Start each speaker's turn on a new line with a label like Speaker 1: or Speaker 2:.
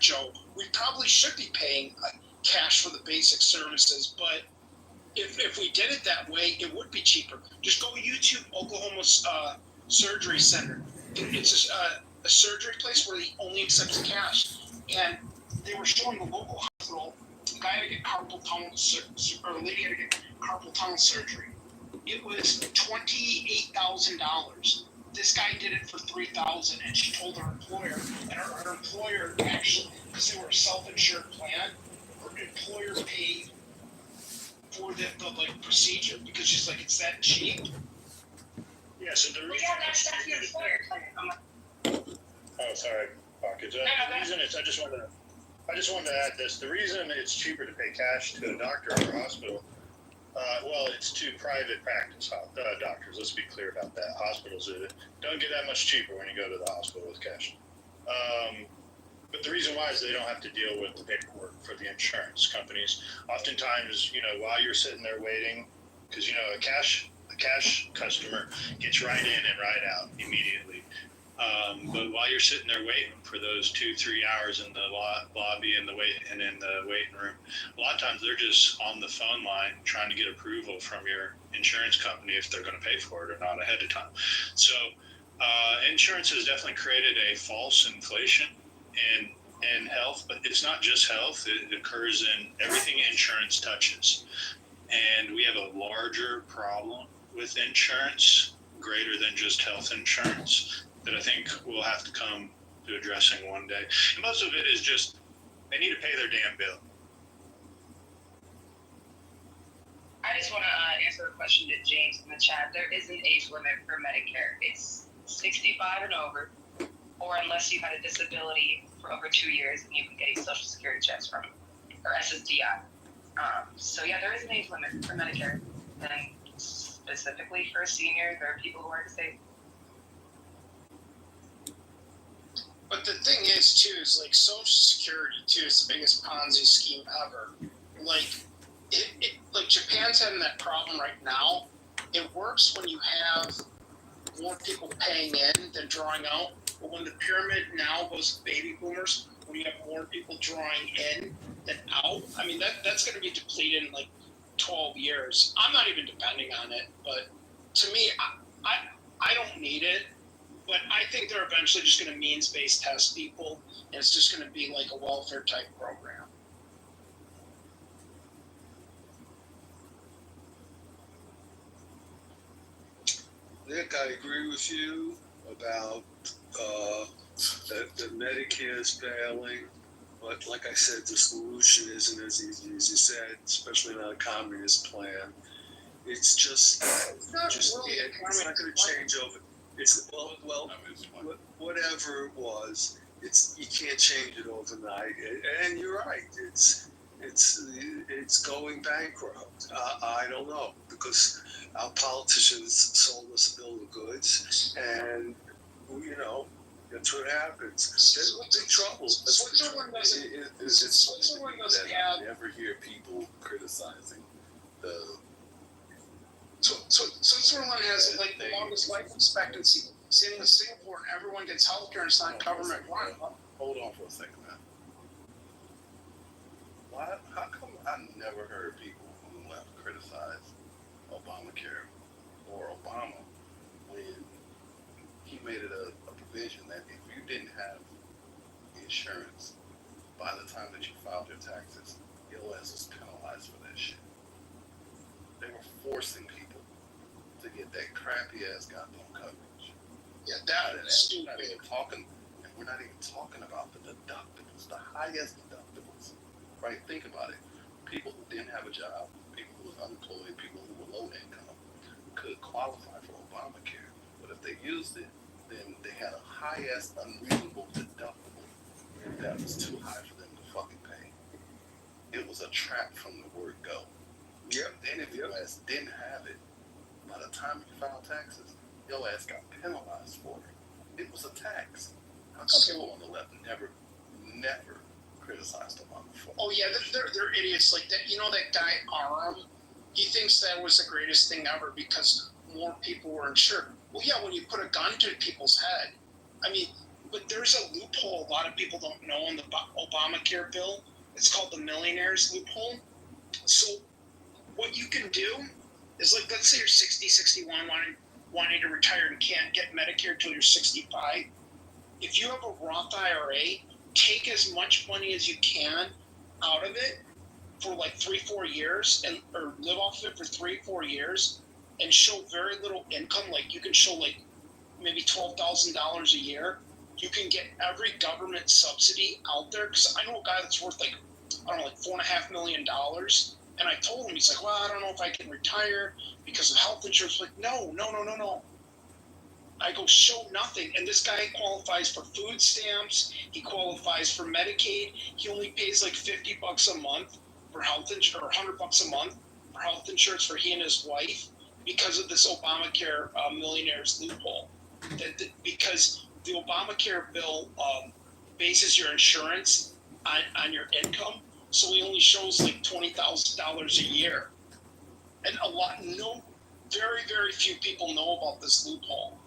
Speaker 1: Joe, we probably should be paying cash for the basic services, but if we did it that way, it would be cheaper. Just go YouTube Oklahoma's surgery center. It's a surgery place where he only accepts cash, and they were showing the local hospital a guy had to get carpal tunnel or a lady had to get carpal tunnel surgery. It was $28,000. This guy did it for $3,000, and she told her employer, and her employer actually, because they were a self-insured plan, her employer paid for the like procedure because she's like, it's that cheap.
Speaker 2: Yeah, so the reason
Speaker 3: that's the employer plan.
Speaker 2: Oh, sorry, Pocket. The reason it's I just wanted to add this. The reason it's cheaper to pay cash to a doctor or a hospital, well, it's to private practice doctors. Let's be clear about that. Hospitals don't get that much cheaper when you go to the hospital with cash. But the reason why is they don't have to deal with the paperwork for the insurance companies. Oftentimes, while you're sitting there waiting, because a cash customer gets right in and right out immediately. But while you're sitting there waiting for those 2-3 hours in the lobby and in the waiting room, a lot of times they're just on the phone line trying to get approval from your insurance company if they're going to pay for it or not ahead of time. So insurance has definitely created a false inflation in health, but it's not just health. It occurs in everything insurance touches. And we have a larger problem with insurance, greater than just health insurance, that I think we'll have to come to addressing one day. And most of it is just they need to pay their damn bill.
Speaker 3: I just want to answer the question to James in the chat. There is an age limit for Medicare. It's 65 and over, or unless you had a disability for over 2 years and you can get a Social Security checks from it, or SSDI. So yeah, there is an age limit for Medicare, and specifically for seniors or people who are disabled.
Speaker 1: But the thing is, too, is like Social Security, too, is the biggest Ponzi scheme ever. Like, like Japan's having that problem right now. It works when you have more people paying in than drawing out. But when the pyramid now goes to baby boomers, when you have more people drawing in than out, I mean, that's going to be depleted in like 12 years. I'm not even depending on it, but to me, I don't need it. But I think they're eventually just going to means-based test people, and it's just going to be like a welfare-type program.
Speaker 4: Nick, I agree with you about that Medicare is failing. But like I said, the solution isn't as easy as you said, especially not a communist plan. It's just
Speaker 1: It's not really
Speaker 4: it's not going to change over. It's whatever it was. You can't change it overnight. And you're right. It's going bankrupt. I don't know, because our politicians sold us a bill of goods, and that's what happens. There's big trouble.
Speaker 1: Switzerland doesn't have.
Speaker 5: I never hear people criticizing the.
Speaker 1: So Switzerland has like the longest life expectancy. Same with Singapore, and everyone gets healthcare and it's not government run.
Speaker 5: Hold on for a second, man. How come I never heard people on the left criticize Obamacare or Obama when he made it a provision that if you didn't have insurance by the time that you filed your taxes, your ass was penalized for that shit. They were forcing people to get that crappy ass goddamn coverage.
Speaker 1: Yeah, that is stupid.
Speaker 5: We're not even talking about the deductibles, the highest deductibles, right? Think about it. People who didn't have a job, people who were unemployed, people who were low income could qualify for Obamacare. But if they used it, then they had a high-ass unreasonable deductible that was too high for them to fucking pay. It was a trap from the word go.
Speaker 4: Yep.
Speaker 5: Then if your ass didn't have it, by the time you filed taxes, your ass got penalized for it. It was a tax. How come people on the left never criticized Obama for it?
Speaker 1: Oh yeah, they're idiots like that. That guy Aram, he thinks that was the greatest thing ever because more people were insured. Well, yeah, when you put a gun to people's head, I mean, But there's a loophole a lot of people don't know in the Obamacare bill. It's called the millionaires loophole. So what you can do is, like, let's say you're 60, 61, wanting to retire and can't get Medicare until you're 65. If you have a Roth IRA, take as much money as you can out of it for like 3-4 years, and or live off of it for 3-4 years, and show very little income. Like, you can show like maybe $12,000 a year. You can get every government subsidy out there. Because I know a guy that's worth like, I don't know, like $4.5 million. And I told him, he's like, well, I don't know if I can retire because of health insurance. I'm like, no. I go, show nothing. And this guy qualifies for food stamps. He qualifies for Medicaid. He only pays like $50 a month for health insurance, or $100 a month for health insurance for he and his wife, because of this Obamacare millionaires loophole. Because the Obamacare bill bases your insurance on your income, so he only shows like $20,000 a year, and very, very few people know about this loophole.